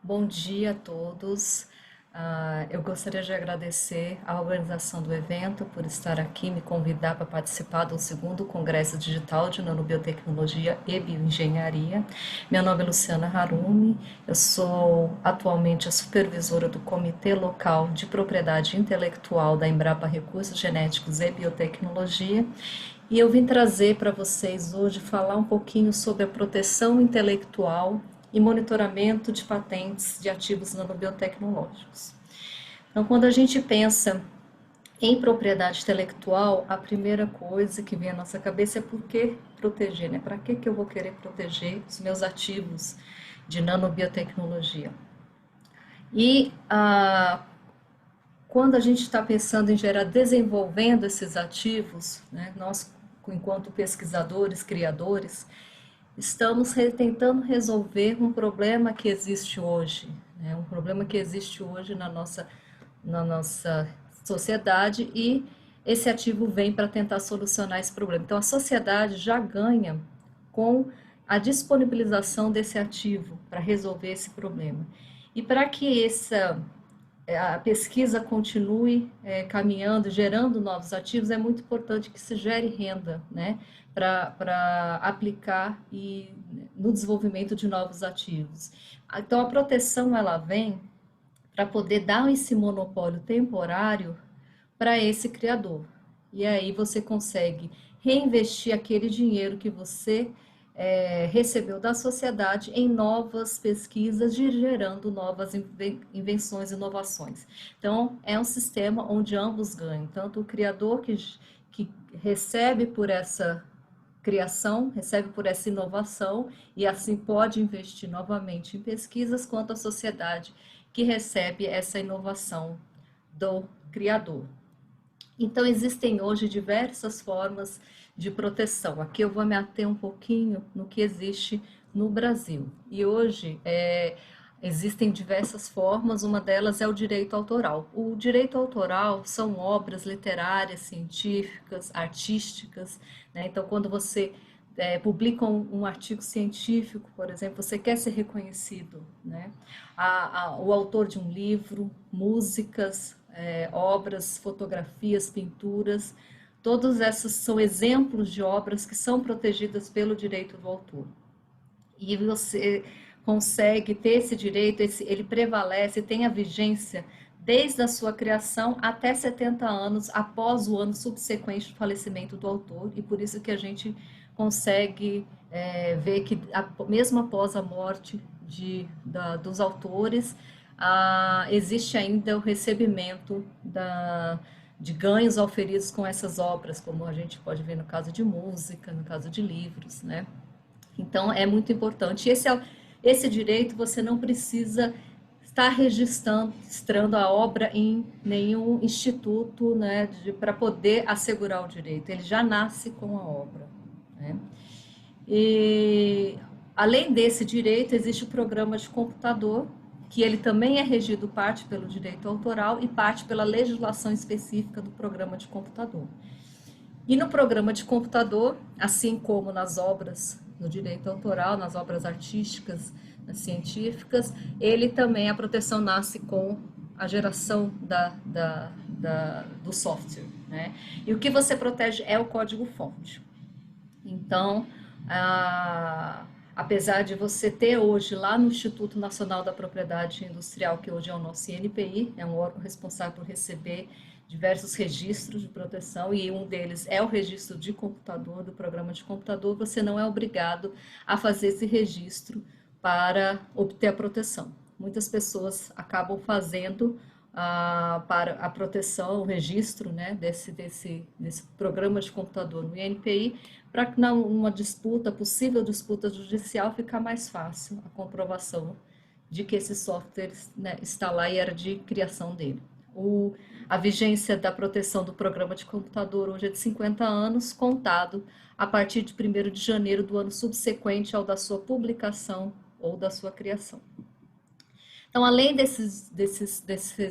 Bom dia a todos. Eu gostaria de agradecer à organização do evento por estar aqui, me convidar para participar do segundo Congresso Digital de Nanobiotecnologia e Bioengenharia. Meu nome é Luciana Harumi, eu sou atualmente a supervisora do Comitê Local de Propriedade Intelectual da Embrapa Recursos Genéticos e Biotecnologia. E eu vim trazer para vocês hoje falar um pouquinho sobre a proteção intelectual e monitoramento de patentes de ativos nanobiotecnológicos. Então, quando a gente pensa em propriedade intelectual, a primeira coisa que vem à nossa cabeça é por que proteger, né? Para que eu vou querer proteger os meus ativos de nanobiotecnologia? E quando a gente está pensando em gerar, desenvolvendo esses ativos, né, nós, enquanto pesquisadores, criadores, estamos tentando resolver um problema que existe hoje, né, um problema que existe hoje na nossa sociedade e esse ativo vem para tentar solucionar esse problema. Então, a sociedade já ganha com a disponibilização desse ativo para resolver esse problema. E para que a pesquisa continue caminhando, gerando novos ativos, é muito importante que se gere renda, né, para aplicar no desenvolvimento de novos ativos. Então, a proteção ela vem para poder dar esse monopólio temporário para esse criador. E aí você consegue reinvestir aquele dinheiro que você recebeu da sociedade em novas pesquisas, gerando novas invenções e inovações. Então, é um sistema onde ambos ganham, tanto o criador que recebe por essa criação, recebe por essa inovação e assim pode investir novamente em pesquisas, quanto a sociedade que recebe essa inovação do criador. Então, existem hoje diversas formas de proteção. Aqui eu vou me ater um pouquinho no que existe no Brasil. E hoje existem diversas formas, uma delas é o direito autoral. O direito autoral são obras literárias, científicas, artísticas, né? Então, quando você publica um artigo científico, por exemplo, você quer ser reconhecido, né? O autor de um livro, músicas, obras, fotografias, pinturas, todas essas são exemplos de obras que são protegidas pelo direito do autor. E você consegue ter esse direito, ele prevalece, tem a vigência desde a sua criação até 70 anos após o ano subsequente do falecimento do autor, e por isso que a gente consegue ver que mesmo após a morte dos autores, existe ainda o recebimento de ganhos auferidos com essas obras, como a gente pode ver no caso de música, no caso de livros, né? Então, é muito importante. Esse direito você não precisa estar registrando a obra em nenhum instituto, né, para poder assegurar o direito. Ele já nasce com a obra, né? E, além desse direito, existe o programa de computador, que ele também é regido parte pelo direito autoral e parte pela legislação específica do programa de computador. E no programa de computador, assim como nas obras do direito autoral, nas obras artísticas, nas científicas, ele também, a proteção nasce com a geração do software, né? E o que você protege é o código-fonte. Então, apesar de você ter hoje lá no Instituto Nacional da Propriedade Industrial, que hoje é o nosso INPI, é um órgão responsável por receber diversos registros de proteção, e um deles é o registro de computador, do programa de computador, você não é obrigado a fazer esse registro para obter a proteção. Muitas pessoas acabam fazendo para a proteção, o registro, né, desse programa de computador no INPI, para que numa disputa, possível disputa judicial, ficar mais fácil a comprovação de que esse software, né, está lá e era de criação dele. A vigência da proteção do programa de computador hoje é de 50 anos, contado a partir de 1º de janeiro do ano subsequente ao da sua publicação ou da sua criação. Então, além desses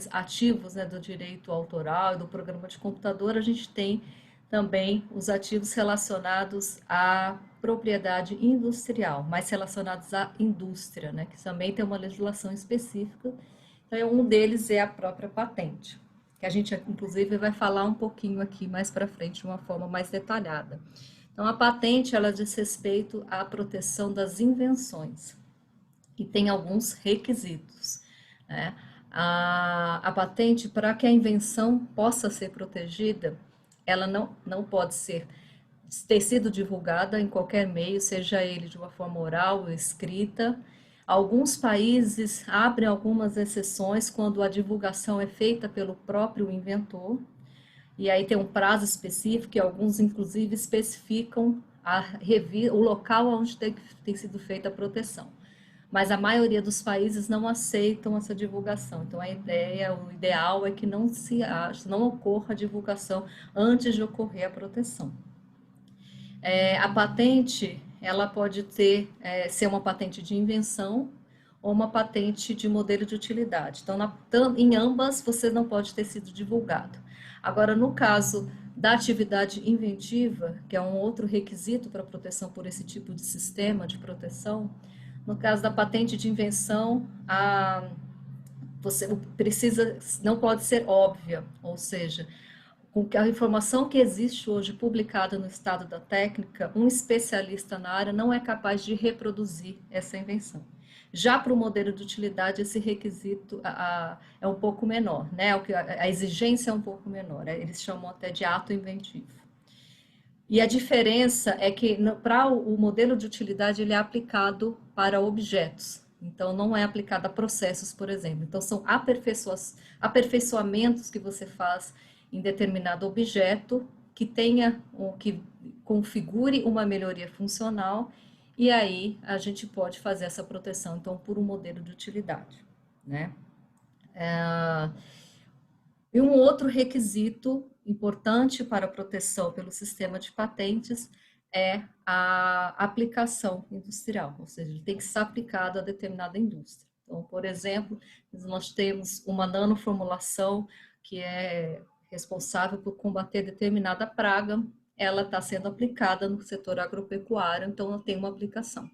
ativos, né, do direito autoral e do programa de computador, a gente tem também os ativos relacionados propriedade industrial, mais relacionados à indústria, né, que também tem uma legislação específica. Então, um deles é a própria patente, que a gente, inclusive, vai falar um pouquinho aqui mais para frente, de uma forma mais detalhada. Então, a patente, ela diz respeito à proteção das invenções, e tem alguns requisitos, né? A patente, para que a invenção possa ser protegida, ela não pode ter sido divulgada em qualquer meio, seja ele de uma forma oral ou escrita. Alguns países abrem algumas exceções quando a divulgação é feita pelo próprio inventor, e aí tem um prazo específico, e alguns inclusive especificam o local onde tem sido feita a proteção. Mas a maioria dos países não aceitam essa divulgação. Então, o ideal é que não ocorra a divulgação antes de ocorrer a proteção. A patente, ela pode ser uma patente de invenção ou uma patente de modelo de utilidade. Então, em ambas, você não pode ter sido divulgado. Agora, no caso da atividade inventiva, que é um outro requisito para proteção por esse tipo de sistema de proteção, no caso da patente de invenção, você não pode ser óbvia, ou seja, com a informação que existe hoje publicada no estado da técnica, um especialista na área não é capaz de reproduzir essa invenção. Já para o modelo de utilidade, esse requisito é um pouco menor, né? A exigência é um pouco menor, eles chamam até de ato inventivo. E a diferença é que para o modelo de utilidade ele é aplicado para objetos, então não é aplicado a processos, por exemplo. Então são aperfeiçoamentos que você faz em determinado objeto que configure uma melhoria funcional, e aí a gente pode fazer essa proteção, então, por um modelo de utilidade, né? E um outro requisito importante para a proteção pelo sistema de patentes é a aplicação industrial, ou seja, ele tem que ser aplicado a determinada indústria. Então, por exemplo, nós temos uma nanoformulação que é responsável por combater determinada praga, ela está sendo aplicada no setor agropecuário, então ela tem uma aplicação.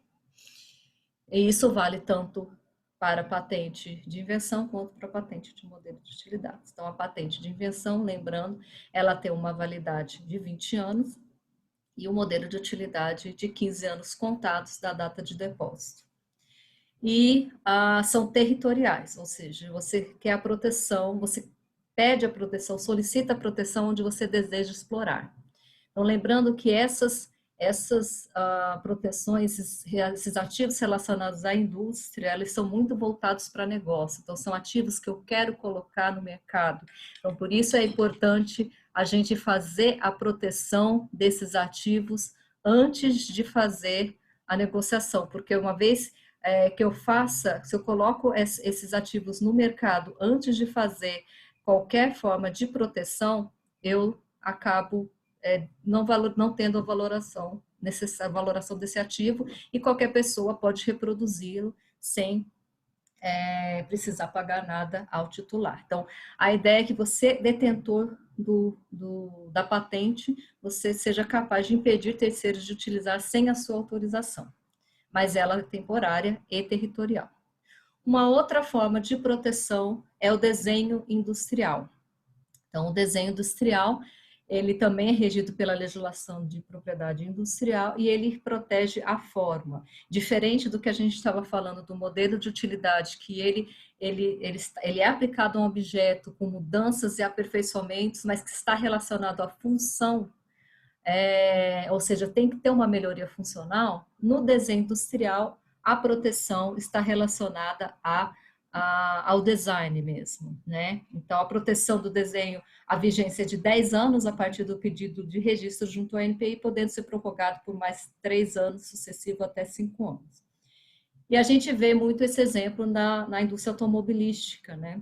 E isso vale tanto para a patente de invenção quanto para a patente de modelo de utilidades. Então, a patente de invenção, lembrando, ela tem uma validade de 20 anos e o modelo de utilidade de 15 anos contados da data de depósito. E são territoriais, ou seja, você quer a proteção, você pede a proteção, solicita a proteção onde você deseja explorar. Então, lembrando que essas proteções, esses ativos relacionados à indústria, eles são muito voltados para negócio, então são ativos que eu quero colocar no mercado. Então, por isso é importante a gente fazer a proteção desses ativos antes de fazer a negociação, porque uma vez que se eu coloco esses ativos no mercado antes de fazer qualquer forma de proteção, eu acabo não tendo a valoração necessária, a valoração desse ativo, e qualquer pessoa pode reproduzi-lo sem precisar pagar nada ao titular. Então, a ideia é que você, detentor da patente, você seja capaz de impedir terceiros de utilizar sem a sua autorização, mas ela é temporária e territorial. Uma outra forma de proteção é o desenho industrial. Então, o desenho industrial, ele também é regido pela legislação de propriedade industrial e ele protege a forma. Diferente do que a gente estava falando do modelo de utilidade, que ele é aplicado a um objeto com mudanças e aperfeiçoamentos, mas que está relacionado à função, ou seja, tem que ter uma melhoria funcional. No desenho industrial, a proteção está relacionada ao design mesmo, né? Então, a proteção do desenho, a vigência é de 10 anos a partir do pedido de registro junto ao ANPI, podendo ser prorrogado por mais 3 anos, sucessivo até 5 anos. E a gente vê muito esse exemplo na indústria automobilística, né?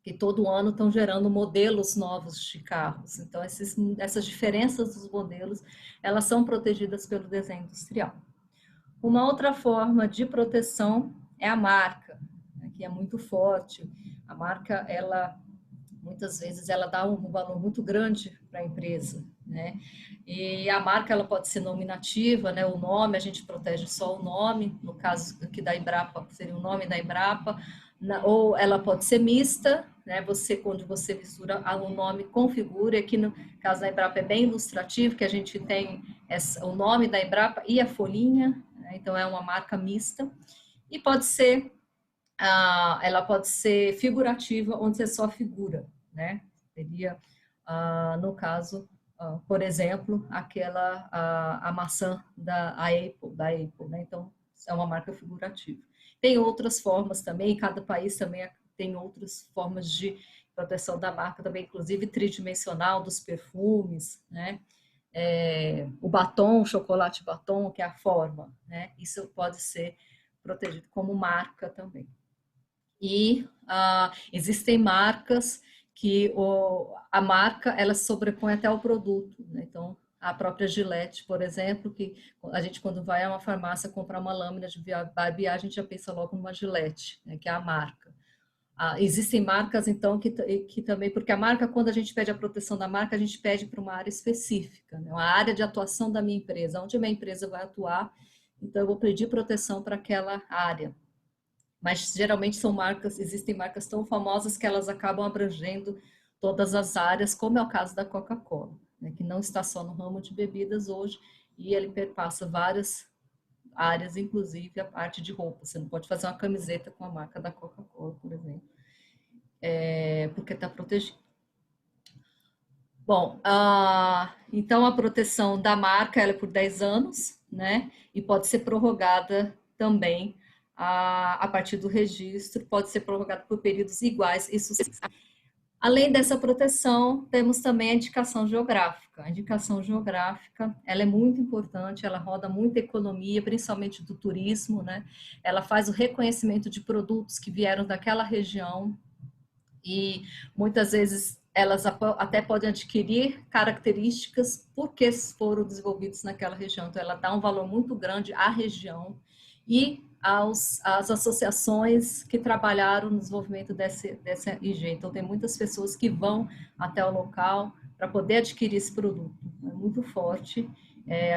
Que todo ano estão gerando modelos novos de carros. Então, essas diferenças dos modelos, elas são protegidas pelo desenho industrial. Uma outra forma de proteção é a marca, né, que é muito forte. A marca, muitas vezes, ela dá um valor muito grande para a empresa, né? E a marca ela pode ser nominativa, né? O nome a gente protege só o nome, no caso aqui da Embrapa seria o nome da Embrapa, ou ela pode ser mista, né? Quando você mistura o nome configura, aqui no caso da Embrapa é bem ilustrativo, que a gente tem o nome da Embrapa e a folhinha, né? Então é uma marca mista. E pode ser ela pode ser figurativa, onde é só figura, né? Seria, no caso, por exemplo, a maçã da Apple, né? Então, é uma marca figurativa. Tem outras formas também, cada país também tem outras formas de proteção da marca também, inclusive tridimensional dos perfumes, né? O batom, chocolate batom, que é a forma, né? Isso pode ser protegido como marca também. E existem marcas que a marca ela se sobrepõe até ao produto, né? Então, a própria Gillette, por exemplo, que a gente quando vai a uma farmácia comprar uma lâmina de barbear, a gente já pensa logo numa Gillette, né? Que é a marca. Existem marcas, então, que também, porque a marca, quando a gente pede a proteção da marca, a gente pede para uma área específica, né? Uma área de atuação da minha empresa, onde a minha empresa vai atuar, então eu vou pedir proteção para aquela área. Mas geralmente existem marcas tão famosas que elas acabam abrangendo todas as áreas, como é o caso da Coca-Cola, né, que não está só no ramo de bebidas hoje, e ele perpassa várias áreas, inclusive a parte de roupa. Você não pode fazer uma camiseta com a marca da Coca-Cola, por exemplo, porque está protegido. Bom, então a proteção da marca ela é por 10 anos, né? E pode ser prorrogada também a partir do registro, pode ser prorrogada por períodos iguais e sucessivos. Além dessa proteção, temos também a indicação geográfica. A indicação geográfica, ela é muito importante, ela roda muita economia, principalmente do turismo, né? Ela faz o reconhecimento de produtos que vieram daquela região e muitas vezes elas até podem adquirir características porque foram desenvolvidos naquela região. Então, ela dá um valor muito grande à região e às associações que trabalharam no desenvolvimento dessa IG. Então, tem muitas pessoas que vão até o local para poder adquirir esse produto. É muito forte.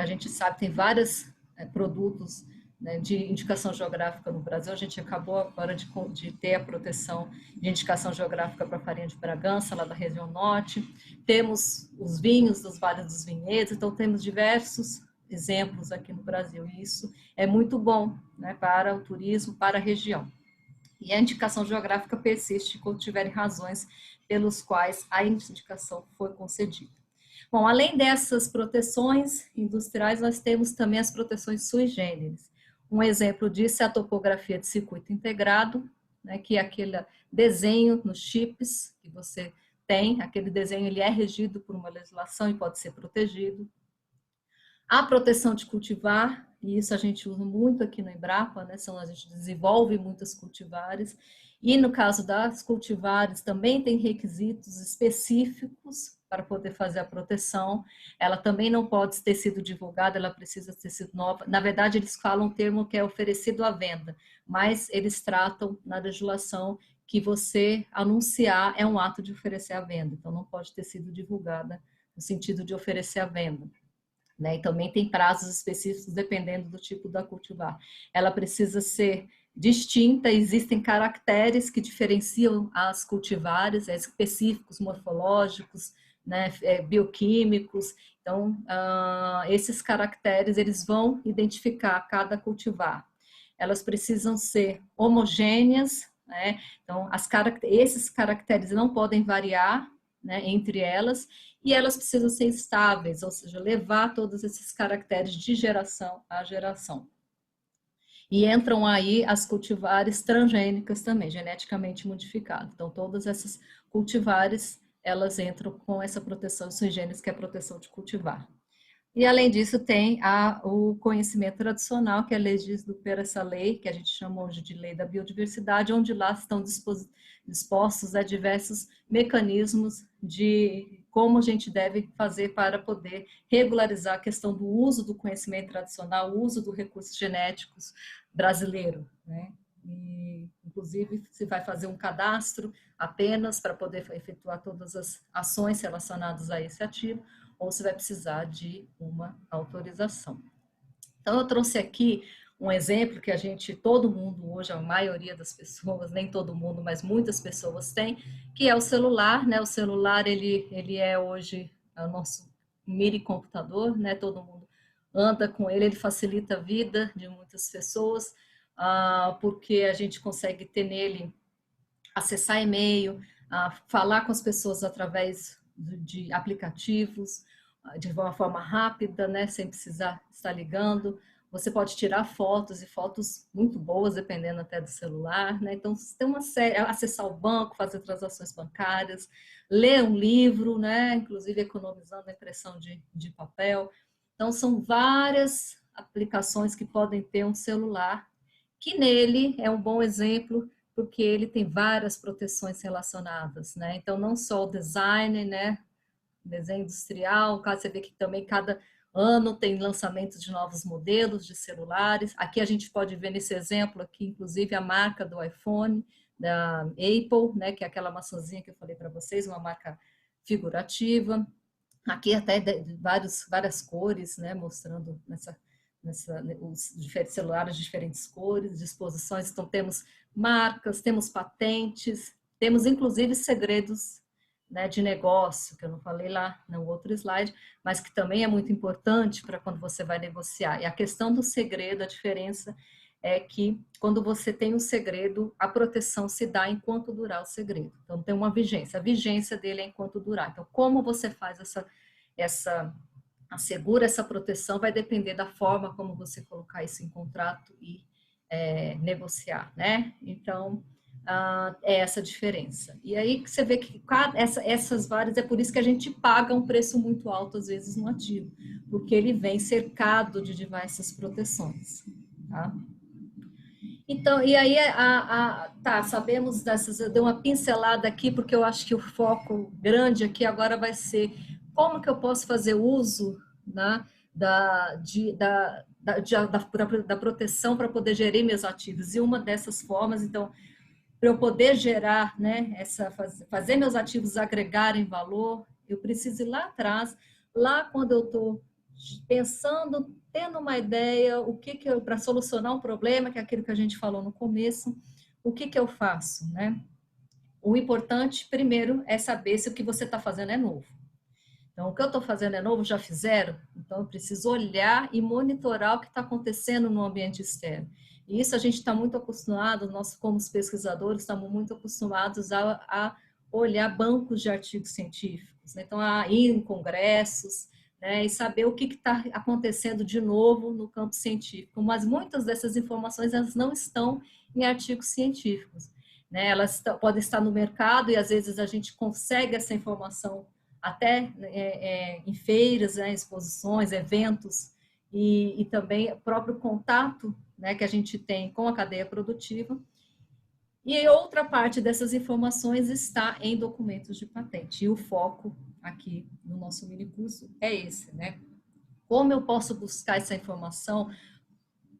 A gente sabe que tem vários produtos, né, de indicação geográfica no Brasil. A gente acabou agora de ter a proteção de indicação geográfica para a farinha de Bragança, lá da região norte. Temos os vinhos dos vales dos vinhedos, então temos diversos exemplos aqui no Brasil, e isso é muito bom, né, para o turismo, para a região. E a indicação geográfica persiste quando tiverem razões pelos quais a indicação foi concedida. Bom, além dessas proteções industriais, nós temos também as proteções sui generis. Um exemplo disso é a topografia de circuito integrado, né, que é aquele desenho nos chips que você tem, aquele desenho ele é regido por uma legislação e pode ser protegido. A proteção de cultivar, e isso a gente usa muito aqui na Embrapa, né, a gente desenvolve muitas cultivares, e no caso das cultivares também tem requisitos específicos para poder fazer a proteção. Ela também não pode ter sido divulgada, ela precisa ter sido nova. Na verdade, eles falam um termo que é oferecido à venda, mas eles tratam na legislação que você anunciar é um ato de oferecer à venda, então não pode ter sido divulgada no sentido de oferecer à venda. Né? E também tem prazos específicos dependendo do tipo da cultivar. Ela precisa ser distinta, existem caracteres que diferenciam as cultivares, específicos, morfológicos, né, bioquímicos. Então, esses caracteres, eles vão identificar cada cultivar. Elas precisam ser homogêneas, né? Então, esses caracteres não podem variar, né, entre elas, e elas precisam ser estáveis, ou seja, levar todos esses caracteres de geração a geração. E entram aí as cultivares transgênicas também, geneticamente modificadas. Então, todas essas cultivares, elas entram com essa proteção sui generis, que é a proteção de cultivar. E, além disso, tem o conhecimento tradicional, que é a lei essa lei, que a gente chama hoje de lei da biodiversidade, onde lá estão dispostos a diversos mecanismos de como a gente deve fazer para poder regularizar a questão do uso do conhecimento tradicional, o uso dos recursos genéticos brasileiro, né? inclusive se vai fazer um cadastro apenas para poder efetuar todas as ações relacionadas a esse ativo, ou se vai precisar de uma autorização. Então, eu trouxe aqui um exemplo que todo mundo hoje, a maioria das pessoas, nem todo mundo, mas muitas pessoas têm, que é o celular, né? O celular, ele é hoje o nosso mini computador, né? Todo mundo anda com ele, ele facilita a vida de muitas pessoas, porque a gente consegue ter nele, acessar e-mail, falar com as pessoas através de aplicativos, de uma forma rápida, né, sem precisar estar ligando. Você pode tirar fotos, e fotos muito boas, dependendo até do celular, né? Então, tem uma série, acessar o banco, fazer transações bancárias, ler um livro, né? Inclusive economizando a impressão de papel. Então, são várias aplicações que podem ter um celular, que nele é um bom exemplo, porque ele tem várias proteções relacionadas, né? Então, não só o design, né? Desenho industrial, você vê que também cada ano tem lançamentos de novos modelos de celulares. Aqui a gente pode ver nesse exemplo aqui, inclusive, a marca do iPhone, da Apple, né? Que é aquela maçãzinha que eu falei para vocês, uma marca figurativa. Aqui até várias cores, né? Mostrando os diferentes celulares de diferentes cores, disposições. Então, temos marcas, temos patentes, temos inclusive segredos, né, de negócio, que eu não falei lá no outro slide, mas que também é muito importante para quando você vai negociar. E a questão do segredo, a diferença é que quando você tem um segredo, a proteção se dá enquanto durar o segredo. Então, tem uma vigência. A vigência dele é enquanto durar. Então, como você faz assegura essa proteção, vai depender da forma como você colocar isso em contrato e negociar, né? Então, é essa diferença. E aí que você vê que essas várias, é por isso que a gente paga um preço muito alto, às vezes, no ativo, porque ele vem cercado de diversas proteções, tá? Então, e aí, tá, sabemos dessas, eu dei uma pincelada aqui, porque eu acho que o foco grande aqui agora vai ser como que eu posso fazer uso, né, da proteção para poder gerir meus ativos. E uma dessas formas, então, para eu poder gerar, né, fazer meus ativos agregarem valor, eu preciso ir lá atrás, lá quando eu estou pensando, tendo uma ideia, para solucionar um problema, que é aquilo que a gente falou no começo, o que eu faço, né? O importante, primeiro, é saber se o que você está fazendo é novo. Então, o que eu estou fazendo é novo, já fizeram? Então, eu preciso olhar e monitorar o que está acontecendo no ambiente externo. E isso a gente está muito acostumado, nós como pesquisadores estamos muito acostumados a olhar bancos de artigos científicos, né? Então, a ir em congressos, né, e saber o que está acontecendo de novo no campo científico. Mas muitas dessas informações elas não estão em artigos científicos, né? Elas podem estar no mercado e às vezes a gente consegue essa informação até em feiras, né, exposições, eventos, e também o próprio contato, né, que a gente tem com a cadeia produtiva. E outra parte dessas informações está em documentos de patente. E o foco aqui no nosso mini curso é esse, né? Como eu posso buscar essa informação?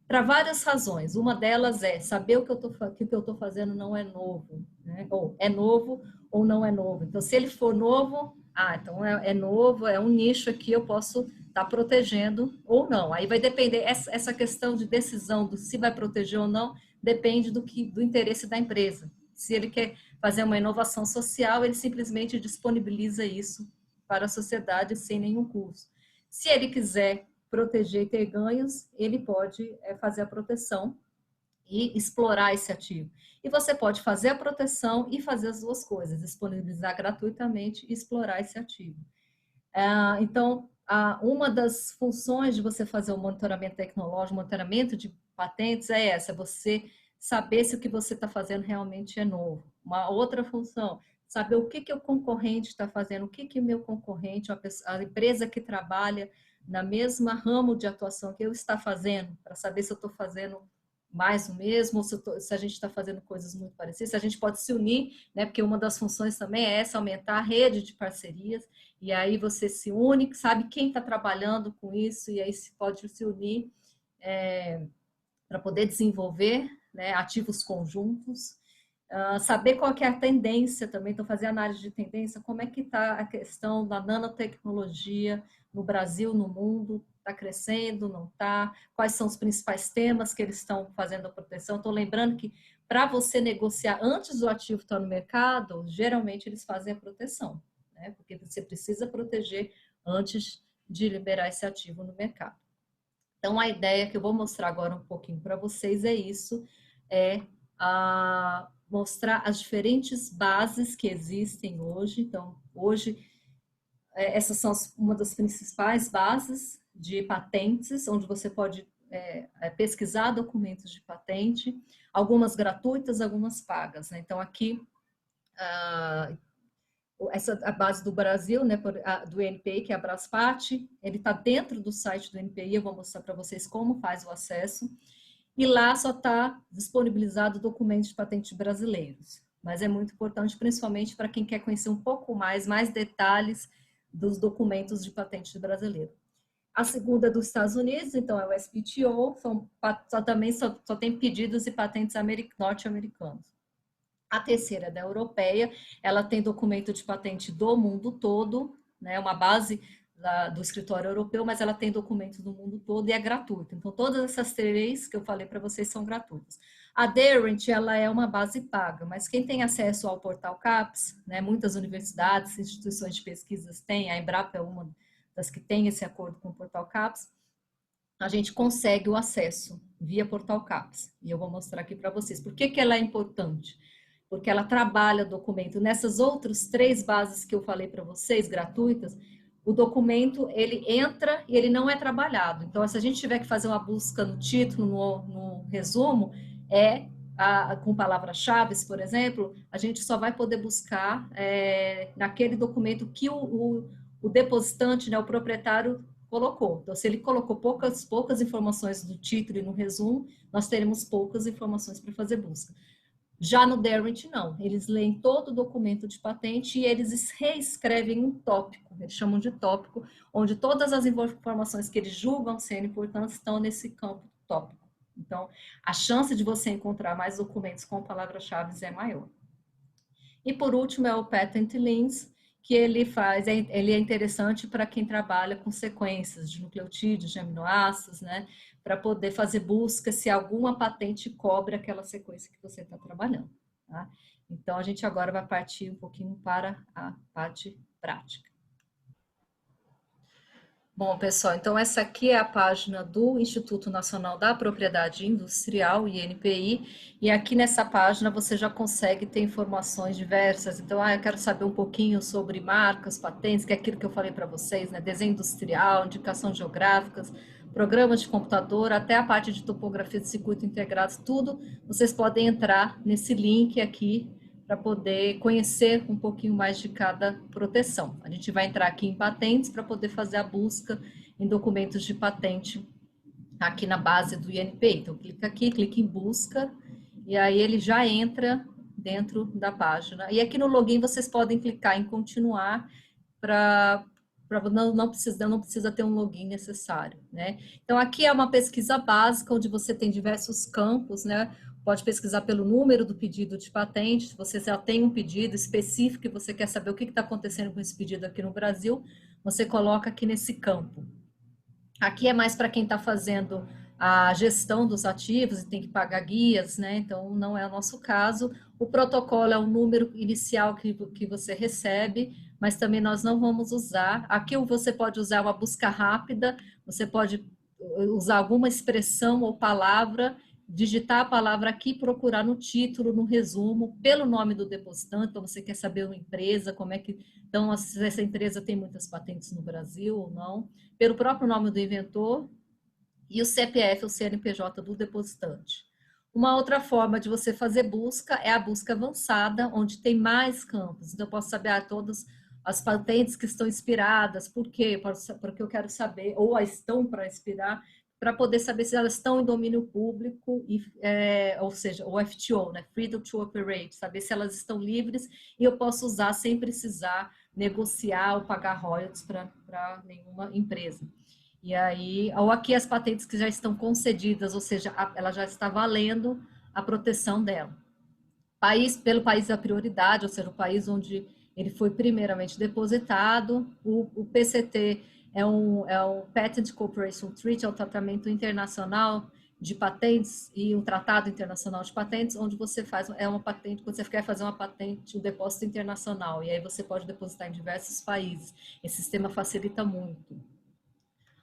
Para várias razões. Uma delas é saber que o que eu estou fazendo não é novo, né? Ou é novo ou não é novo. Então, se ele for novo, então é novo, é um nicho aqui, eu posso estar protegendo ou não. Aí vai depender, essa questão de decisão do se vai proteger ou não, depende do interesse da empresa. Se ele quer fazer uma inovação social, ele simplesmente disponibiliza isso para a sociedade sem nenhum custo. Se ele quiser proteger e ter ganhos, ele pode fazer a proteção e explorar esse ativo. E você pode fazer a proteção e fazer as duas coisas, disponibilizar gratuitamente e explorar esse ativo. Então, uma das funções de você fazer o monitoramento tecnológico, o monitoramento de patentes é essa, você saber se o que você está fazendo realmente é novo. Uma outra função, saber o que o concorrente está fazendo, o que o meu concorrente, a empresa que trabalha na mesma ramo de atuação que eu está fazendo, para saber se eu estou fazendo mais o mesmo, ou se a gente está fazendo coisas muito parecidas, se a gente pode se unir, né, porque uma das funções também é essa, aumentar a rede de parcerias, e aí você se une, sabe quem está trabalhando com isso, e aí se pode se unir para poder desenvolver, né, ativos conjuntos. saber qual que é a tendência também, então fazer análise de tendência, como é que está a questão da nanotecnologia no Brasil, no mundo, está crescendo, não está? Quais são os principais temas que eles estão fazendo a proteção? Estou lembrando que para você negociar antes do ativo estar no mercado, geralmente eles fazem a proteção, né? Porque você precisa proteger antes de liberar esse ativo no mercado. Então, a ideia que eu vou mostrar agora um pouquinho para vocês é isso, é mostrar as diferentes bases que existem hoje. Então, hoje, essas são uma das principais bases de patentes, onde você pode pesquisar documentos de patente, algumas gratuitas, algumas pagas, né? Então, aqui, essa a base do Brasil, né, do NPI, que é a Braspat, ele está dentro do site do NPI, eu vou mostrar para vocês como faz o acesso, e lá só está disponibilizado documentos de patente brasileiros, mas é muito importante, principalmente para quem quer conhecer um pouco mais detalhes dos documentos de patente brasileiro. A segunda é dos Estados Unidos, então é o SPTO, também só tem pedidos e patentes norte-americanos. A terceira é da europeia, ela tem documento de patente do mundo todo, né, uma base do escritório europeu, mas ela tem documentos do mundo todo e é gratuita. Então, todas essas três que eu falei para vocês são gratuitas. A Derwent, ela é uma base paga, mas quem tem acesso ao portal CAPES, né, muitas universidades, instituições de pesquisas têm, a Embrapa é uma das que tem esse acordo com o portal CAPES, a gente consegue o acesso via portal CAPES. E eu vou mostrar aqui para vocês. Por que ela é importante? Porque ela trabalha o documento. Nessas outras três bases que eu falei para vocês, gratuitas, o documento, ele entra e ele não é trabalhado. Então, se a gente tiver que fazer uma busca no título, no resumo, com palavras-chave, por exemplo, a gente só vai poder buscar naquele documento que o depositante, né, o proprietário, colocou. Então, se ele colocou poucas informações do título e no resumo, nós teremos poucas informações para fazer busca. Já no Derwent, não. Eles leem todo o documento de patente e eles reescrevem um tópico, eles chamam de tópico, onde todas as informações que eles julgam ser importantes estão nesse campo tópico. Então, a chance de você encontrar mais documentos com palavras-chave é maior. E, por último, é o Patent Links, que ele é interessante para quem trabalha com sequências de nucleotídeos, de aminoácidos, né? Para poder fazer busca se alguma patente cobre aquela sequência que você está trabalhando. Tá? Então, a gente agora vai partir um pouquinho para a parte prática. Bom, pessoal, então essa aqui é a página do Instituto Nacional da Propriedade Industrial, INPI, e aqui nessa página você já consegue ter informações diversas. Então, eu quero saber um pouquinho sobre marcas, patentes, que é aquilo que eu falei para vocês, né? Desenho industrial, indicação geográficas, programas de computador, até a parte de topografia de circuito integrados, tudo vocês podem entrar nesse link aqui para poder conhecer um pouquinho mais de cada proteção. A gente vai entrar aqui em patentes para poder fazer a busca em documentos de patente aqui na base do INPI. Então, clica aqui, clica em busca, e aí ele já entra dentro da página. E aqui no login vocês podem clicar em continuar para não precisa ter um login necessário, né? Então, aqui é uma pesquisa básica, onde você tem diversos campos, né? Pode pesquisar pelo número do pedido de patente, se você já tem um pedido específico e você quer saber o que está acontecendo com esse pedido aqui no Brasil, você coloca aqui nesse campo. Aqui é mais para quem está fazendo a gestão dos ativos e tem que pagar guias, né? Então, não é o nosso caso. O protocolo é o número inicial que você recebe, mas também nós não vamos usar. Aqui você pode usar uma busca rápida, você pode usar alguma expressão ou palavra, digitar a palavra aqui, procurar no título, no resumo, pelo nome do depositante. Então, você quer saber uma empresa, como é que... Então, se essa empresa tem muitas patentes no Brasil ou não, pelo próprio nome do inventor e o CPF, o CNPJ do depositante. Uma outra forma de você fazer busca é a busca avançada, onde tem mais campos. Então, eu posso saber todas as patentes que estão expiradas, por quê? Porque eu quero saber, ou estão para expirar, para poder saber se elas estão em domínio público, ou seja, o FTO, né? Freedom to Operate, saber se elas estão livres e eu posso usar sem precisar negociar ou pagar royalties para nenhuma empresa. E aí, ou aqui as patentes que já estão concedidas, ou seja, ela já está valendo a proteção dela. pelo país da prioridade, ou seja, o país onde ele foi primeiramente depositado. O PCT é um Patent Cooperation Treaty, é um tratamento internacional de patentes e um tratado internacional de patentes, onde você faz uma patente, quando você quer fazer uma patente, um depósito internacional, e aí você pode depositar em diversos países. Esse sistema facilita muito.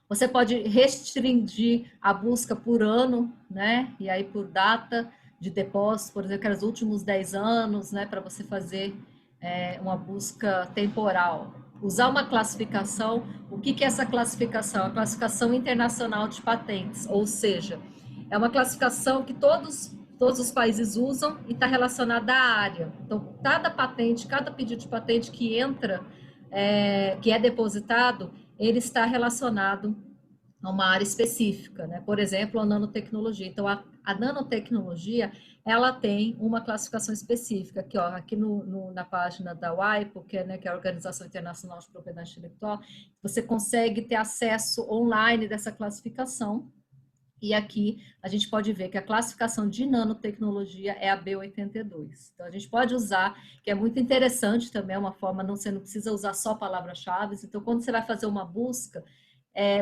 Você pode restringir a busca por ano, né? E aí por data de depósito, por exemplo, os últimos 10 anos, né? Para você fazer uma busca temporal. Usar uma classificação. O que é essa classificação? A classificação internacional de patentes, ou seja, é uma classificação que todos os países usam e está relacionada à área. Então, cada patente, cada pedido de patente que entra, que é depositado, ele está relacionado a uma área específica, né? Por exemplo, a nanotecnologia. Então, a nanotecnologia, ela tem uma classificação específica, aqui, ó, aqui na página da WIPO, que é a Organização Internacional de Propriedade Intelectual, você consegue ter acesso online dessa classificação, e aqui a gente pode ver que a classificação de nanotecnologia é a B82. Então, a gente pode usar, que é muito interessante também, uma forma, você não precisa usar só palavras-chave. Então, quando você vai fazer uma busca,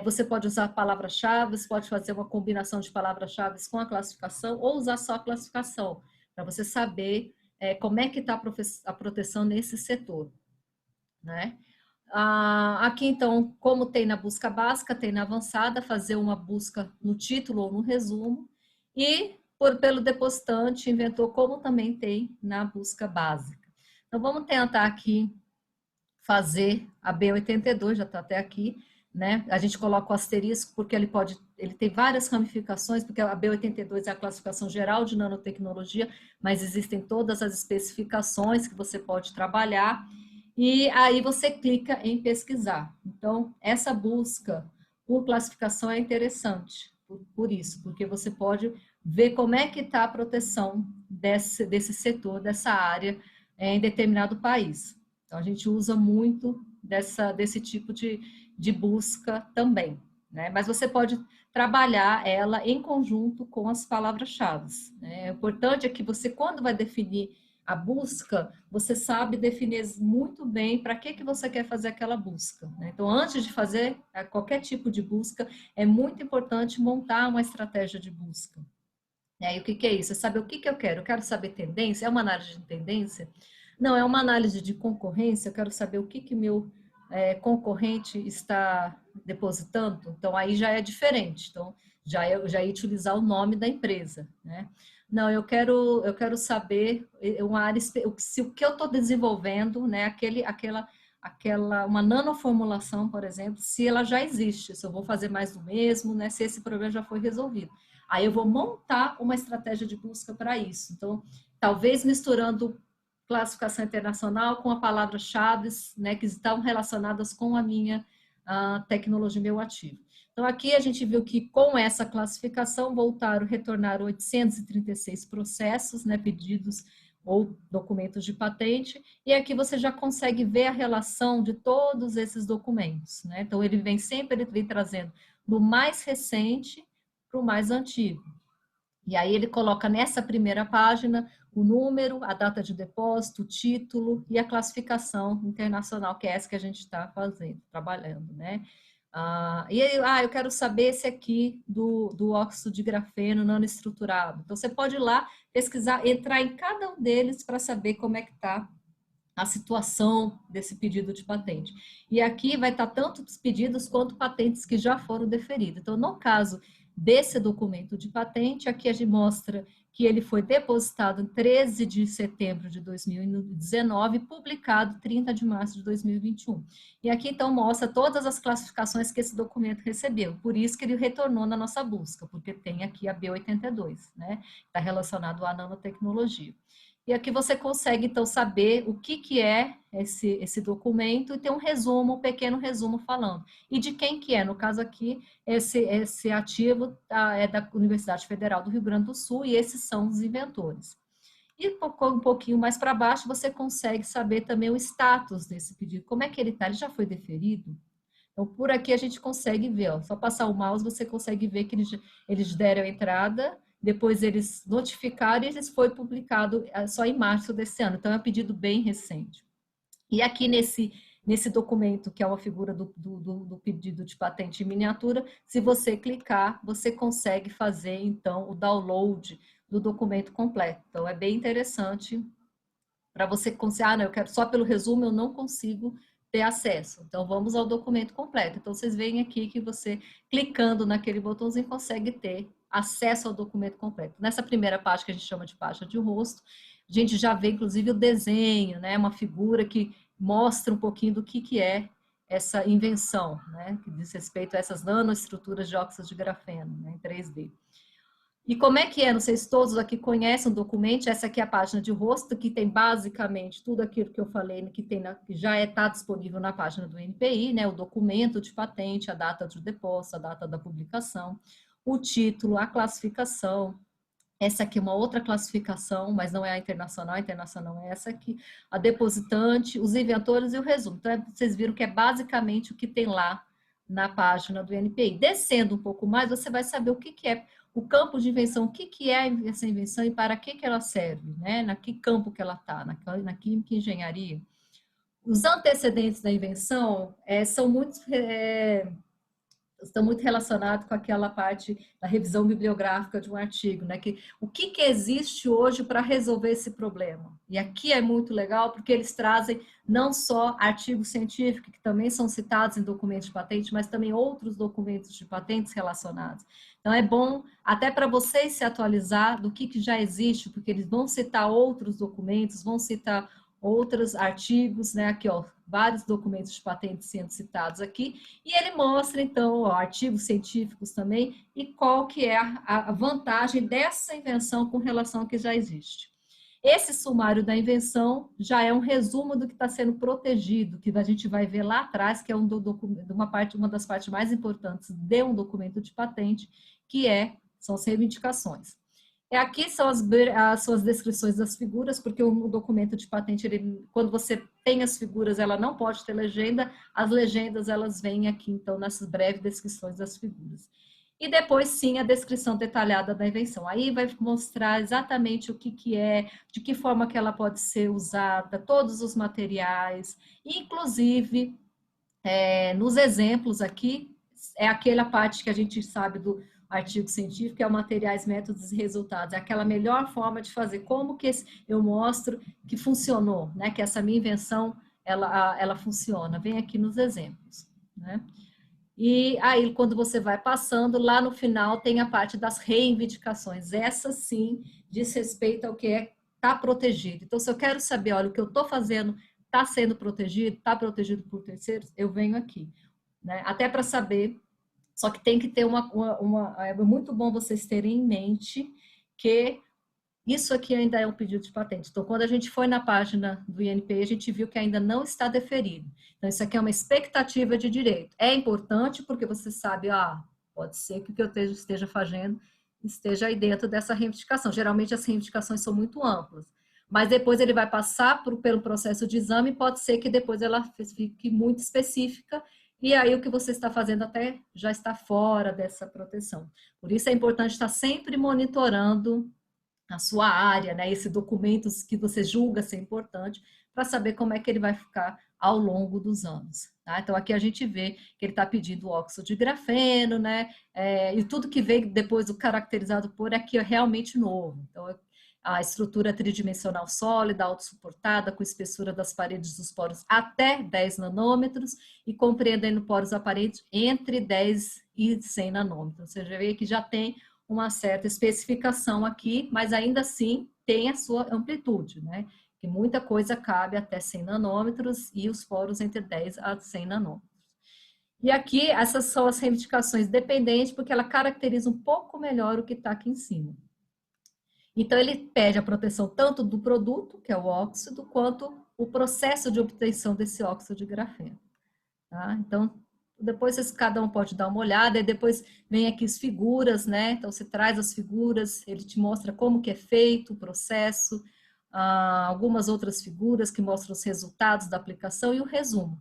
você pode usar palavras-chave, pode fazer uma combinação de palavras-chave com a classificação, ou usar só a classificação, para você saber como é que está a proteção nesse setor, né? Aqui, então, como tem na busca básica, tem na avançada, fazer uma busca no título ou no resumo, e pelo depositante, inventor, como também tem na busca básica. Então, vamos tentar aqui fazer a B82, já está até aqui, né? A gente coloca o asterisco porque ele tem várias ramificações, porque a B82 é a classificação geral de nanotecnologia, mas existem todas as especificações que você pode trabalhar, e aí você clica em pesquisar. Então, essa busca por classificação é interessante, por isso, porque você pode ver como é que está a proteção desse setor, dessa área, em determinado país. Então, a gente usa muito desse tipo de busca também, né? Mas você pode trabalhar ela em conjunto com as palavras-chave, né? O importante é que você, quando vai definir a busca, você sabe definir muito bem para que você quer fazer aquela busca, né? Então, antes de fazer qualquer tipo de busca, é muito importante montar uma estratégia de busca. E o que é isso? É saber o que eu quero. Eu quero saber tendência? É uma análise de tendência? Não, é uma análise de concorrência. Eu quero saber o que meu concorrente está depositando. Então, aí já é diferente. Então, já ia utilizar o nome da empresa, né? Não, eu quero saber uma área, se o que eu estou desenvolvendo, né? Uma nanoformulação, por exemplo, se ela já existe, se eu vou fazer mais do mesmo, né? Se esse problema já foi resolvido. Aí eu vou montar uma estratégia de busca para isso. Então, talvez misturando classificação internacional com a palavra-chave, né, que estão relacionadas com a minha tecnologia, meu ativo. Então, aqui a gente viu que com essa classificação retornaram 836 processos, né, pedidos ou documentos de patente, e aqui você já consegue ver a relação de todos esses documentos, né? Então, ele vem trazendo do mais recente para o mais antigo. E aí ele coloca nessa primeira página o número, a data de depósito, o título e a classificação internacional, que é essa que a gente está trabalhando, né? Eu quero saber esse aqui do óxido de grafeno nanoestruturado. Então, você pode ir lá pesquisar, entrar em cada um deles para saber como é que está a situação desse pedido de patente. E aqui vai estar tanto os pedidos quanto patentes que já foram deferidos. Então, no caso desse documento de patente, aqui a gente mostra que ele foi depositado em 13 de setembro de 2019 e publicado 30 de março de 2021. E aqui, então, mostra todas as classificações que esse documento recebeu. Por isso que ele retornou na nossa busca, porque tem aqui a B82, né? Está relacionado à nanotecnologia. E aqui você consegue, então, saber o que é esse documento e ter um resumo, um pequeno resumo falando. E de quem que é? No caso aqui, esse ativo é da Universidade Federal do Rio Grande do Sul e esses são os inventores. E um pouquinho mais para baixo, você consegue saber também o status desse pedido. Como é que ele está? Ele já foi deferido? Então, por aqui a gente consegue ver, ó, só passar o mouse, você consegue ver que eles deram a entrada depois eles notificaram e eles foi publicado só em março desse ano. Então, é um pedido bem recente. E aqui nesse documento, que é uma figura do pedido de patente em miniatura, se você clicar, você consegue fazer, então, o download do documento completo. Então, é bem interessante para você conseguir, não, eu quero só pelo resumo, eu não consigo ter acesso. Então, vamos ao documento completo. Então, vocês veem aqui que você, clicando naquele botãozinho, consegue ter acesso ao documento completo. Nessa primeira página, que a gente chama de página de rosto, a gente já vê, inclusive, o desenho, né? Uma figura que mostra um pouquinho do que é essa invenção, né? Que diz respeito a essas nanoestruturas de óxido de grafeno, né? Em 3D. E como é que é? Não sei se todos aqui conhecem o documento. Essa aqui é a página de rosto, que tem basicamente tudo aquilo que eu falei, que já está disponível na página do NPI, né? O documento de patente, a data de depósito, a data da publicação, o título, a classificação. Essa aqui é uma outra classificação, mas não é a internacional é essa aqui, a depositante, os inventores e o resumo. Então, vocês viram que é basicamente o que tem lá na página do NPI. Descendo um pouco mais, você vai saber o que é o campo de invenção, o que é essa invenção e para que ela serve, né? Na que campo que ela está, na química e engenharia. Os antecedentes da invenção estão muito relacionados com aquela parte da revisão bibliográfica de um artigo, né? O que existe hoje para resolver esse problema? E aqui é muito legal porque eles trazem não só artigos científicos, que também são citados em documentos de patente, mas também outros documentos de patentes relacionados. Então, é bom até para vocês se atualizar do que já existe, porque eles vão citar outros documentos, vão citar outros artigos, né? Aqui, ó, vários documentos de patente sendo citados aqui, e ele mostra, então, ó, artigos científicos também, e qual que é a vantagem dessa invenção com relação ao que já existe. Esse sumário da invenção já é um resumo do que está sendo protegido, que a gente vai ver lá atrás, que é uma das partes mais importantes de um documento de patente, são as reivindicações. Aqui são as suas descrições das figuras, porque o documento de patente, quando você tem as figuras, ela não pode ter legenda, as legendas elas vêm aqui, então, nessas breves descrições das figuras. E depois, sim, a descrição detalhada da invenção. Aí vai mostrar exatamente o que é, de que forma que ela pode ser usada, todos os materiais, inclusive, nos exemplos aqui, é aquela parte que a gente sabe do artigo científico, é o materiais, métodos e resultados, é aquela melhor forma de fazer, como que eu mostro que funcionou, né? Que essa minha invenção, ela funciona. Vem aqui nos exemplos, né? E aí, quando você vai passando, lá no final tem a parte das reivindicações. Essa, sim, diz respeito ao que está protegido. Então, se eu quero saber, olha, o que eu estou fazendo está sendo protegido, está protegido por terceiros, eu venho aqui, né? Até para saber, só que tem que ter é muito bom vocês terem em mente que isso aqui ainda é um pedido de patente. Então, quando a gente foi na página do INPI, a gente viu que ainda não está deferido. Então, isso aqui é uma expectativa de direito. É importante porque você sabe, pode ser que o que eu esteja fazendo esteja aí dentro dessa reivindicação. Geralmente, as reivindicações são muito amplas. Mas depois ele vai passar pelo processo de exame, pode ser que depois ela fique muito específica, e aí o que você está fazendo até já está fora dessa proteção. Por isso é importante estar sempre monitorando a sua área, né, esse documento que você julga ser importante, para saber como é que ele vai ficar ao longo dos anos. Tá? Então, aqui a gente vê que ele está pedindo óxido de grafeno, né, e tudo que veio depois do caracterizado por aqui é realmente novo. Então, a estrutura tridimensional sólida, autossuportada, com espessura das paredes dos poros até 10 nanômetros e compreendendo poros aparentes entre 10 e 100 nanômetros. Você já vê que já tem uma certa especificação aqui, mas ainda assim tem a sua amplitude, né? Que muita coisa cabe até 100 nanômetros e os poros entre 10 a 100 nanômetros. E aqui, essas são as reivindicações dependentes, porque ela caracteriza um pouco melhor o que está aqui em cima. Então, ele pede a proteção tanto do produto, que é o óxido, quanto o processo de obtenção desse óxido de grafeno. Tá? Então, depois cada um pode dar uma olhada, e depois vem aqui as figuras, né? Então, você traz as figuras, ele te mostra como que é feito o processo, algumas outras figuras que mostram os resultados da aplicação e o resumo.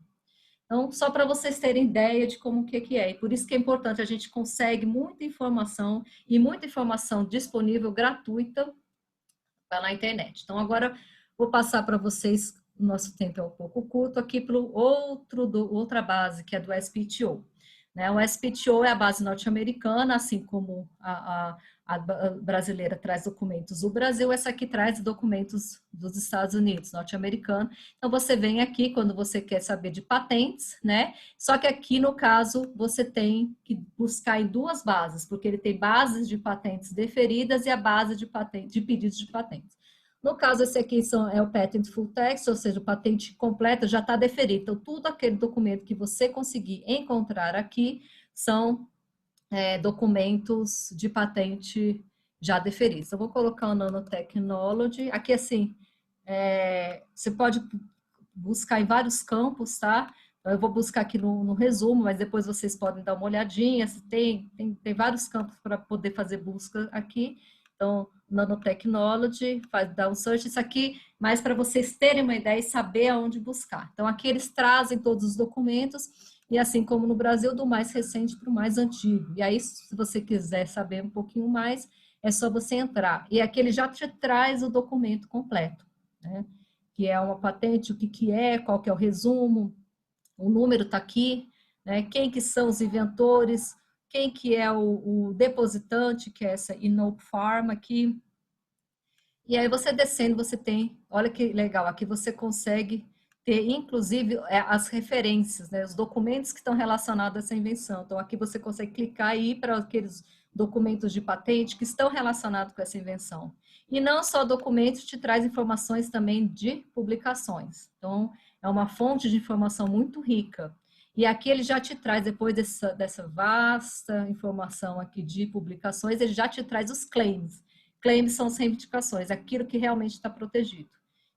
Então, só para vocês terem ideia de como que é. E por isso que é importante, a gente consegue muita informação e muita informação disponível, gratuita, tá na internet. Então, agora vou passar para vocês, o nosso tempo é um pouco curto, aqui para outra base, que é do SPTO. Né? O SPTO é a base norte-americana, assim como a brasileira traz documentos do Brasil, essa aqui traz documentos dos Estados Unidos, norte-americano. Então, você vem aqui quando você quer saber de patentes, né? Só que aqui, no caso, você tem que buscar em duas bases, porque ele tem bases de patentes deferidas e a base de, de pedidos de patentes. No caso, esse aqui é o Patent Full Text, ou seja, o patente completa já está deferido. Então, tudo aquele documento que você conseguir encontrar aqui são documentos de patente já deferidos. Eu vou colocar o Nanotechnology. Aqui, assim, você pode buscar em vários campos, tá? Eu vou buscar aqui no resumo, mas depois vocês podem dar uma olhadinha. Tem vários campos para poder fazer busca aqui. Então, Nanotechnology, dar um search, isso aqui, mais para vocês terem uma ideia e saber aonde buscar. Então, aqui eles trazem todos os documentos, e assim como no Brasil, do mais recente para o mais antigo. E aí, se você quiser saber um pouquinho mais, é só você entrar. E aqui ele já te traz o documento completo, né? Que é uma patente, o que é, qual que é o resumo, o número está aqui, né? Quem que são os inventores, quem que é o depositante, que é essa Inope Pharma aqui. E aí você descendo, você tem, olha que legal, aqui você consegue ter, inclusive, as referências, né? Os documentos que estão relacionados a essa invenção. Então, aqui você consegue clicar e ir para aqueles documentos de patente que estão relacionados com essa invenção. E não só documentos, te traz informações também de publicações. Então, é uma fonte de informação muito rica. E aqui ele já te traz, depois dessa vasta informação aqui de publicações, ele já te traz os claims. Claims são as reivindicações, aquilo que realmente está protegido.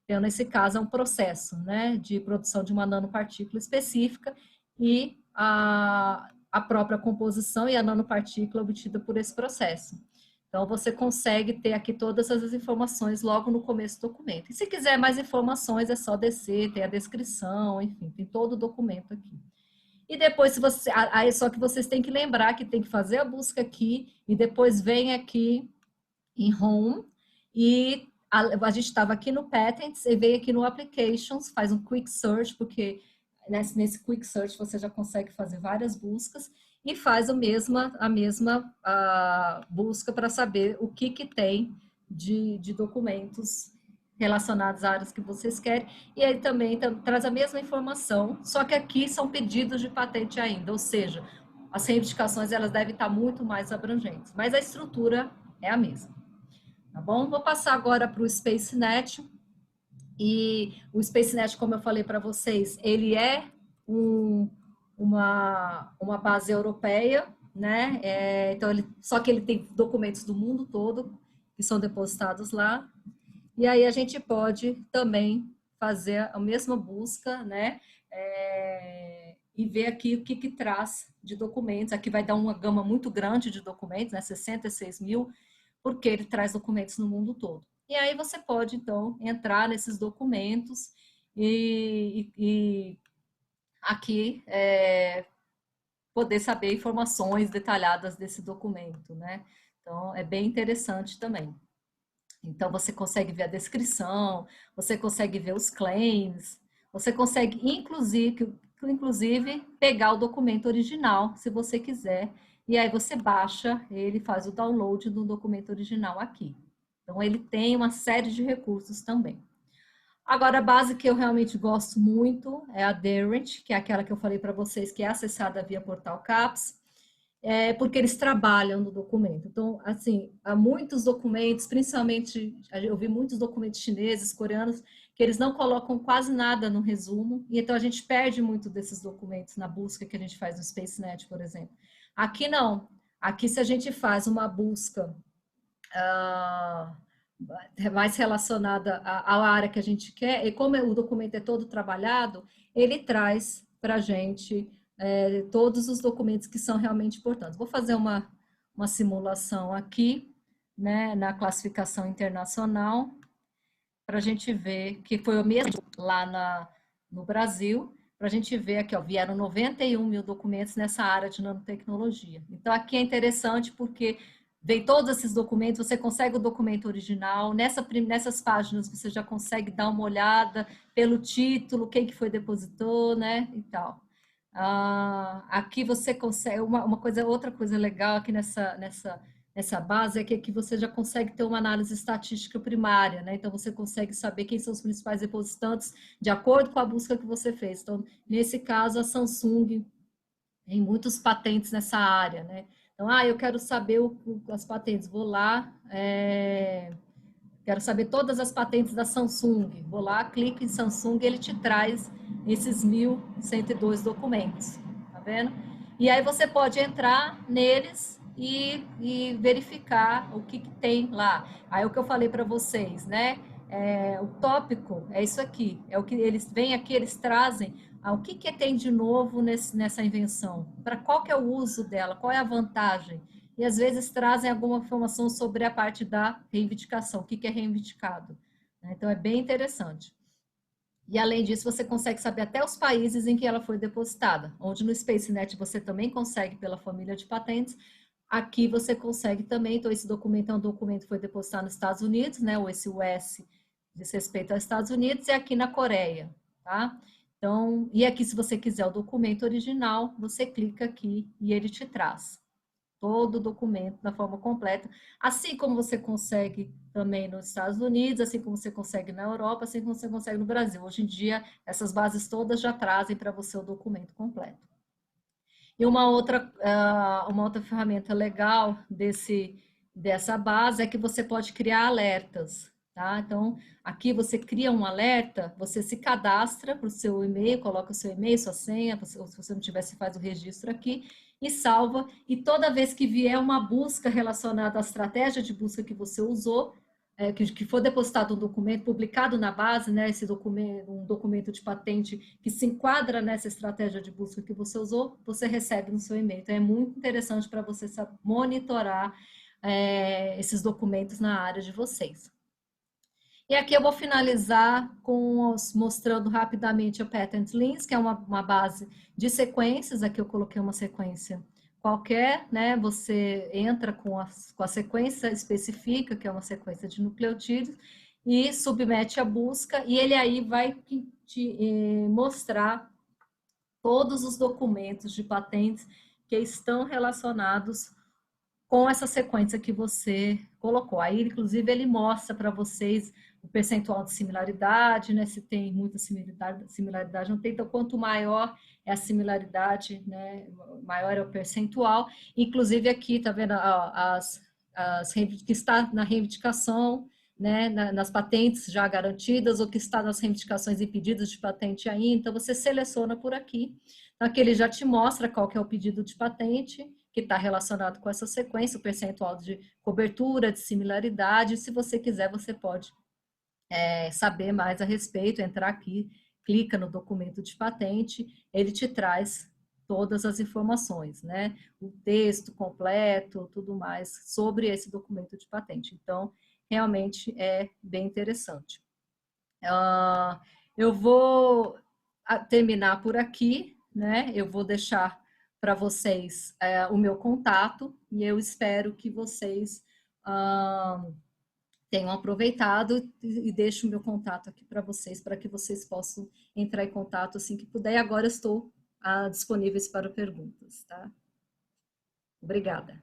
Então, nesse caso, é um processo, né, de produção de uma nanopartícula específica e a própria composição e a nanopartícula obtida por esse processo. Então, você consegue ter aqui todas essas informações logo no começo do documento. E se quiser mais informações, é só descer, tem a descrição, enfim, tem todo o documento aqui. E depois, se você, aí só que vocês têm que lembrar que tem que fazer a busca aqui e depois vem aqui em Home e a gente estava aqui no Patents e veio aqui no Applications, faz um Quick Search, porque nesse Quick Search você já consegue fazer várias buscas e faz a mesma busca para saber o que tem de documentos relacionados às áreas que vocês querem, e aí também traz a mesma informação, só que aqui são pedidos de patente ainda, ou seja, as reivindicações elas devem estar muito mais abrangentes, mas a estrutura é a mesma. Tá bom? Vou passar agora para o SpaceNet. E o SpaceNet, como eu falei para vocês, ele é uma base europeia, né? Então, só que ele tem documentos do mundo todo que são depositados lá. E aí a gente pode também fazer a mesma busca, né? E ver aqui o que traz de documentos. Aqui vai dar uma gama muito grande de documentos, né? 66 mil, porque ele traz documentos no mundo todo. E aí você pode, então, entrar nesses documentos e aqui poder saber informações detalhadas desse documento, né? Então, é bem interessante também. Então, você consegue ver a descrição, você consegue ver os claims, você consegue, inclusive, pegar o documento original, se você quiser, e aí você baixa, ele faz o download do documento original aqui. Então, ele tem uma série de recursos também. Agora, a base que eu realmente gosto muito é a Derwent, que é aquela que eu falei para vocês, que é acessada via Portal CAPS, porque eles trabalham no documento. Então, assim, há muitos documentos, principalmente, eu vi muitos documentos chineses, coreanos, que eles não colocam quase nada no resumo, e então a gente perde muito desses documentos na busca que a gente faz no SpaceNet, por exemplo. Aqui não. Aqui, se a gente faz uma busca mais relacionada à área que a gente quer, e como o documento é todo trabalhado, ele traz para a gente todos os documentos que são realmente importantes. Vou fazer uma simulação aqui, né, na classificação internacional, para a gente ver que foi o mesmo lá no Brasil, para a gente ver aqui, ó, vieram 91 mil documentos nessa área de nanotecnologia. Então, aqui é interessante porque vem todos esses documentos, você consegue o documento original, nessas páginas você já consegue dar uma olhada pelo título, quem que foi depositou, né, e tal. Aqui você consegue, outra coisa legal aqui nessa base é que aqui você já consegue ter uma análise estatística primária, né? Então você consegue saber quem são os principais depositantes de acordo com a busca que você fez. Então, nesse caso, a Samsung tem muitos patentes nessa área, né? Então, eu quero saber as patentes, vou lá, quero saber todas as patentes da Samsung, vou lá, clico em Samsung, ele te traz esses 1.102 documentos, tá vendo? E aí você pode entrar neles e verificar o que tem lá. Aí o que eu falei para vocês, né? O tópico é isso aqui, é o que eles vêm aqui, eles trazem o que tem de novo nessa invenção, para qual que é o uso dela, qual é a vantagem, e às vezes trazem alguma informação sobre a parte da reivindicação, o que é reivindicado. Então é bem interessante. E além disso, você consegue saber até os países em que ela foi depositada, onde no SpaceNet você também consegue pela família de patentes. Aqui você consegue também, então esse documento é um documento que foi depositado nos Estados Unidos, né, ou esse US diz respeito aos Estados Unidos, e aqui na Coreia, tá? Então, e aqui se você quiser o documento original, você clica aqui e ele te traz todo o documento da forma completa, assim como você consegue também nos Estados Unidos, assim como você consegue na Europa, assim como você consegue no Brasil. Hoje em dia, essas bases todas já trazem para você o documento completo. E uma outra ferramenta legal dessa base é que você pode criar alertas, tá? Então, aqui você cria um alerta, você se cadastra para o seu e-mail, coloca o seu e-mail, sua senha, se você não tiver, você faz o registro aqui e salva. E toda vez que vier uma busca relacionada à estratégia de busca que você usou, que for depositado um documento publicado na base, né, um documento de patente que se enquadra nessa estratégia de busca que você usou, você recebe no seu e-mail. Então, é muito interessante para você monitorar esses documentos na área de vocês. E aqui eu vou finalizar mostrando rapidamente o Patent Links, que é uma base de sequências. Aqui eu coloquei uma sequência qualquer, né? Você entra com a sequência específica, que é uma sequência de nucleotídeos, e submete a busca, e ele aí vai te mostrar todos os documentos de patentes que estão relacionados com essa sequência que você colocou. Aí, inclusive, ele mostra para vocês o percentual de similaridade, né? Se tem muita similaridade, não tem. Então, quanto maior é a similaridade, né? Maior é o percentual. Inclusive, aqui, tá vendo que está na reivindicação, né? Nas patentes já garantidas, ou que está nas reivindicações e pedidos de patente ainda. Então, você seleciona por aqui. Então, aqui ele já te mostra qual que é o pedido de patente, que está relacionado com essa sequência, o percentual de cobertura, de similaridade. Se você quiser, você pode saber mais a respeito, entrar aqui, clica no documento de patente, ele te traz todas as informações, né? O texto completo, tudo mais sobre esse documento de patente. Então, realmente é bem interessante. Eu vou terminar por aqui, né? Eu vou deixar para vocês o meu contato e eu espero que vocês tenham aproveitado e deixo o meu contato aqui para que vocês possam entrar em contato assim que puder. E agora eu estou disponíveis para perguntas, tá? Obrigada.